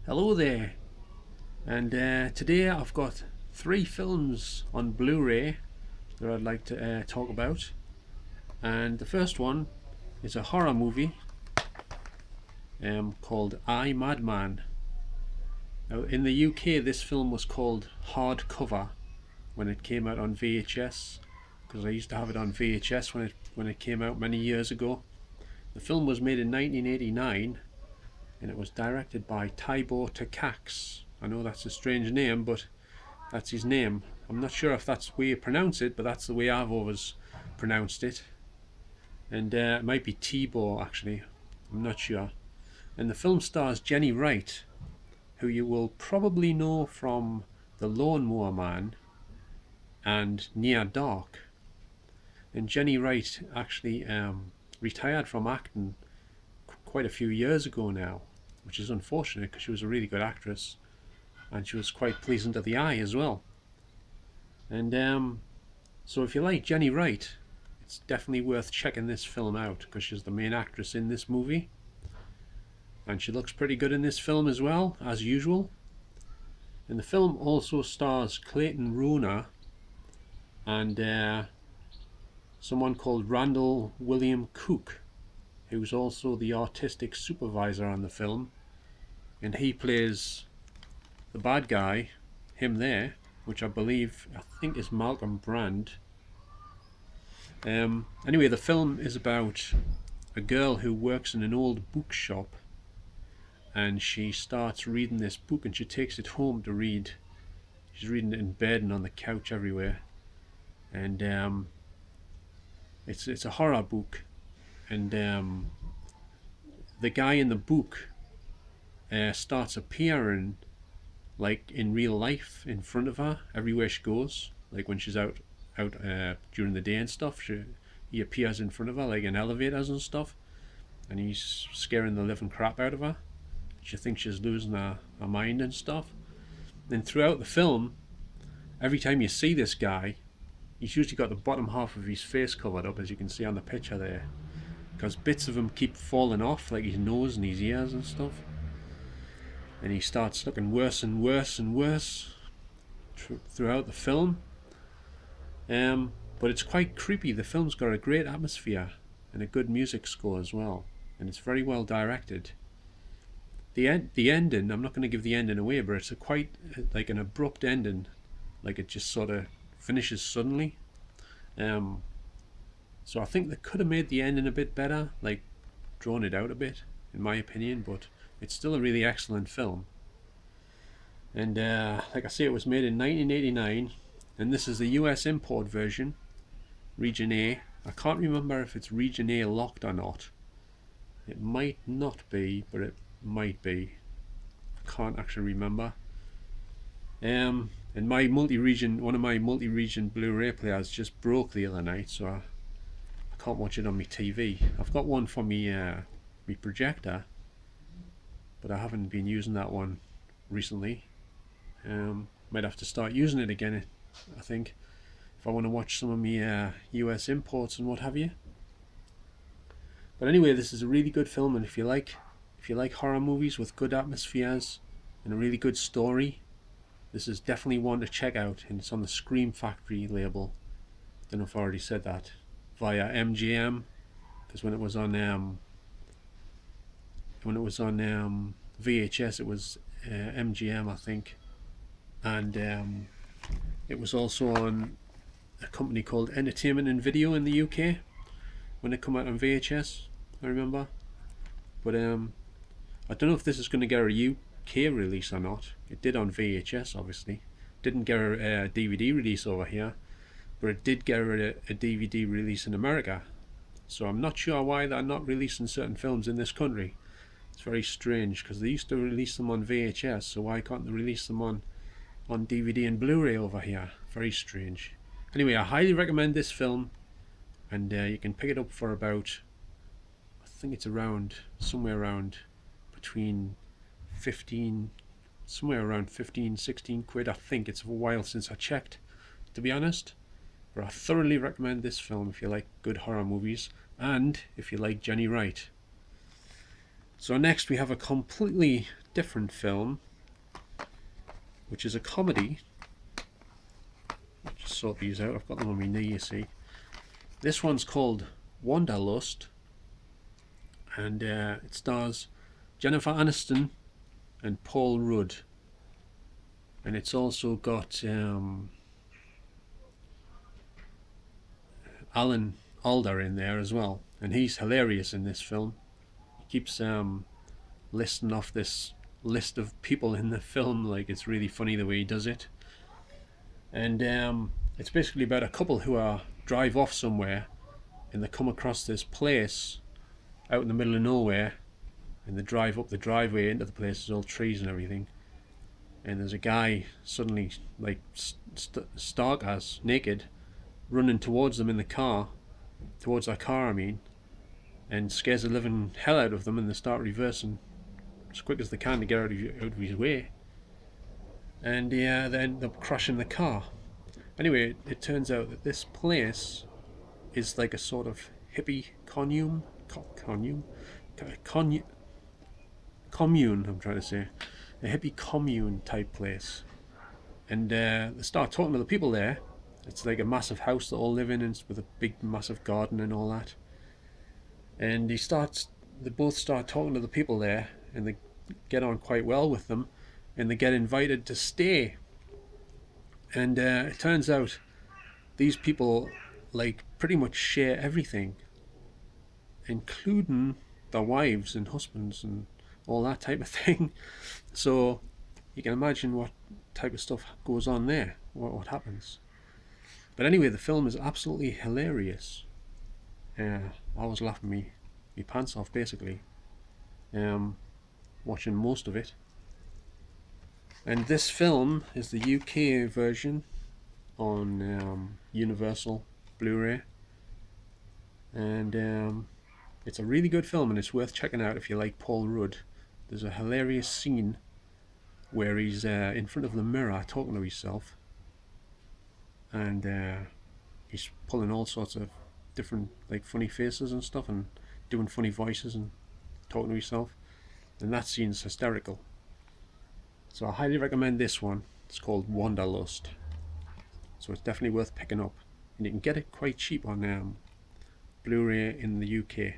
Hello there, and today I've got three films on Blu-ray that I'd like to talk about. And the first one is a horror movie called Madman. Now, in the UK, this film was called Hardcover when it came out on VHS, because I used to have it on VHS when it came out many years ago. The film was made in 1989, and it was directed by Taibo Takacs. I know that's a strange name, but that's his name. I'm not sure if that's the way you pronounce it, but that's the way I've always pronounced it. And it might be Tebow actually, I'm not sure. And the film stars Jenny Wright, who you will probably know from The Lawnmower Man and Near Dark. And Jenny Wright actually retired from acting quite a few years ago now, which is unfortunate because she was a really good actress and she was quite pleasing to the eye as well. And so if you like Jenny Wright, it's definitely worth checking this film out because she's the main actress in this movie. And she looks pretty good in this film as well, as usual. And the film also stars Clayton Rohner and someone called Randall William Cook, who's also the artistic supervisor on the film. And he plays the bad guy, him there, which I think is Malcolm Brand. Anyway, the film is about a girl who works in an old bookshop, and she starts reading this book and she takes it home to read. She's reading it in bed and on the couch everywhere, and it's a horror book, and the guy in the book starts appearing like in real life in front of her everywhere she goes, like when she's out during the day and stuff. He appears in front of her like in elevators and stuff, and he's scaring the living crap out of her. She thinks she's losing her mind and stuff. And throughout the film, every time you see this guy, he's usually got the bottom half of his face covered up, as you can see on the picture there, because bits of him keep falling off, like his nose and his ears and stuff. And he starts looking worse and worse and worse throughout the film. But it's quite creepy. The film's got a great atmosphere and a good music score as well, and it's very well directed. The ending, I'm not going to give the ending away, but it's quite like an abrupt ending, like it just sort of finishes suddenly. So I think they could have made the ending a bit better, like drawn it out a bit, in my opinion, but it's still a really excellent film. And like I say, it was made in 1989, and this is the US import version, Region A. I can't remember if it's Region A locked or not. It might not be, but it might be. I can't actually remember. And my one of my multi-region Blu-ray players just broke the other night, so I can't watch it on my TV. I've got one for me projector, but I haven't been using that one recently. Might have to start using it again, I think, if I want to watch some of my US imports and what have you. But anyway, this is a really good film, and if you like horror movies with good atmospheres and a really good story, this is definitely one to check out. And it's on the Scream Factory label. Don't know if I already said that, via MGM, because when it was on VHS, it was MGM, I think, and it was also on a company called Entertainment and Video in the UK when it came out on VHS, I remember. But I don't know if this is going to get a UK release or not. It did on VHS, obviously. Didn't get a DVD release over here, but it did get a DVD release in America. So I'm not sure why they're not releasing certain films in this country. It's very strange, because they used to release them on VHS, so why can't they release them on DVD and Blu-ray over here? Very strange. Anyway, I highly recommend this film, and you can pick it up for about, I think it's somewhere around between 15, 16 quid. I think it's a while since I checked, to be honest. But I thoroughly recommend this film if you like good horror movies and if you like Jenny Wright. So next we have a completely different film, which is a comedy. I'll just sort these out. I've got them on my knee, you see. This one's called Wanderlust, and it stars Jennifer Aniston and Paul Rudd, and it's also got Alan Alda in there as well, and he's hilarious in this film. He keeps listing off this list of people in the film, like it's really funny the way he does it. And it's basically about a couple who drive off somewhere, and they come across this place out in the middle of nowhere, and they drive up the driveway into the place. There's all trees and everything, and there's a guy suddenly, like stark as naked, running towards them in the car, towards their car I mean, and scares the living hell out of them, and they start reversing as quick as they can to get out of his way, and they end up crashing the car. Anyway, it turns out that this place is like a sort of hippie commune, I'm trying to say, a hippie commune type place. And they start talking to the people there. It's like a massive house that all live in, and with a big massive garden and all that. And they both start talking to the people there, and they get on quite well with them, and they get invited to stay. And it turns out these people like pretty much share everything, including their wives and husbands and all that type of thing. So you can imagine what type of stuff goes on there, what happens. But anyway, the film is absolutely hilarious. I was laughing me pants off basically, watching most of it. And this film is the UK version on Universal Blu-ray, and it's a really good film, and it's worth checking out if you like Paul Rudd. There's a hilarious scene where he's in front of the mirror talking to himself, and he's pulling all sorts of different like funny faces and stuff, and doing funny voices and talking to himself, and that scene's hysterical. So I highly recommend this one. It's called Wanderlust, so it's definitely worth picking up, and you can get it quite cheap on Blu-ray in the UK.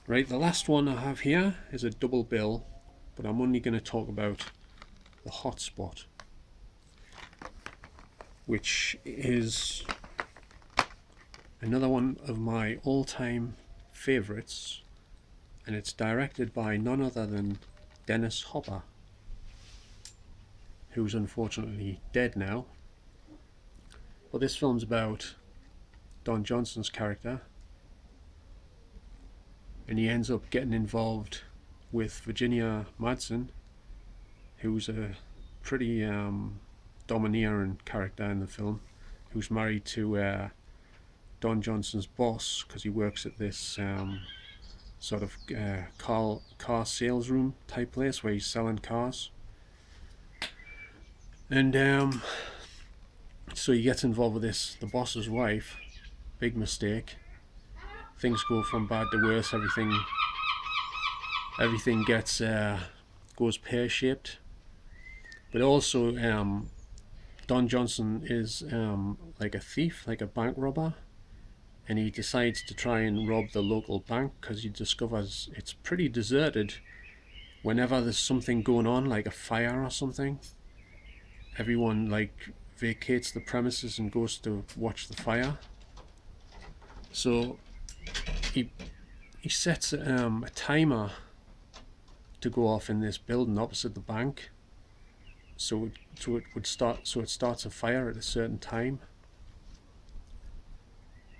Right, the last one I have here is a double bill, but I'm only going to talk about The Hot Spot, which is another one of my all-time favourites, and it's directed by none other than Dennis Hopper, who's unfortunately dead now. But this film's about Don Johnson's character, and he ends up getting involved with Virginia Madsen, who's a pretty domineering character in the film, who's married to Don Johnson's boss, because he works at this sort of car sales room type place where he's selling cars. And so he gets involved with the boss's wife. Big mistake. Things go from bad to worse. Everything gets goes pear-shaped. But also Don Johnson is like a thief, like a bank robber, and he decides to try and rob the local bank because he discovers it's pretty deserted. Whenever there's something going on, like a fire or something, everyone like vacates the premises and goes to watch the fire. So he sets a timer to go off in this building opposite the bank, so it starts a fire at a certain time.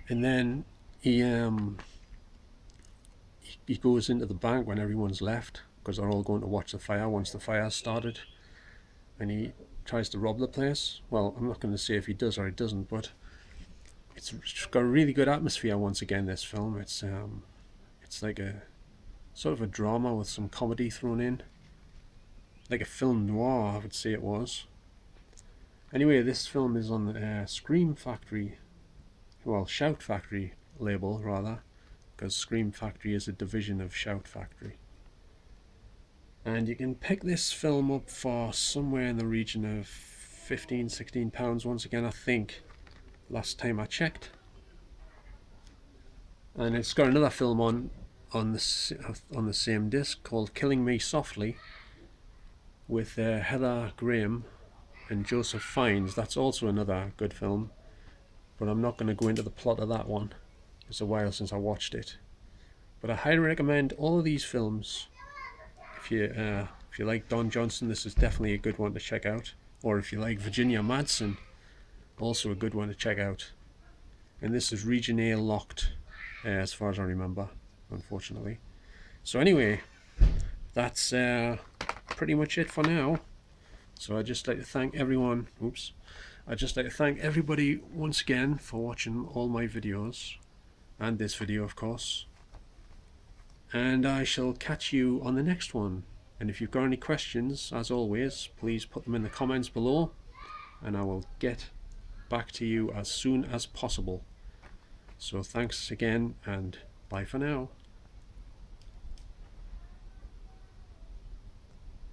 And then he goes into the bank when everyone's left, because they're all going to watch the fire once the fire's started, and he tries to rob the place. Well, I'm not going to say if he does or he doesn't, but it's got a really good atmosphere once again, this film. It's like a sort of a drama with some comedy thrown in, like a film noir, I would say it was. Anyway, this film is on the Shout Factory label rather, because Scream Factory is a division of Shout Factory. And you can pick this film up for somewhere in the region of £15–16 once again, I think, last time I checked. And it's got another film on the same disc called Killing Me Softly with Heather Graham and Joseph Fiennes. That's also another good film, but I'm not going to go into the plot of that one. It's a while since I watched it, but I highly recommend all of these films. If you like Don Johnson, this is definitely a good one to check out. Or if you like Virginia Madsen, also a good one to check out. And this is Region A locked, as far as I remember, unfortunately. So anyway, that's pretty much it for now. So I'd just like to thank everyone. I'd just like to thank everybody once again for watching all my videos, and this video of course. And I shall catch you on the next one. And if you've got any questions, as always, please put them in the comments below, and I will get back to you as soon as possible. So thanks again, and bye for now.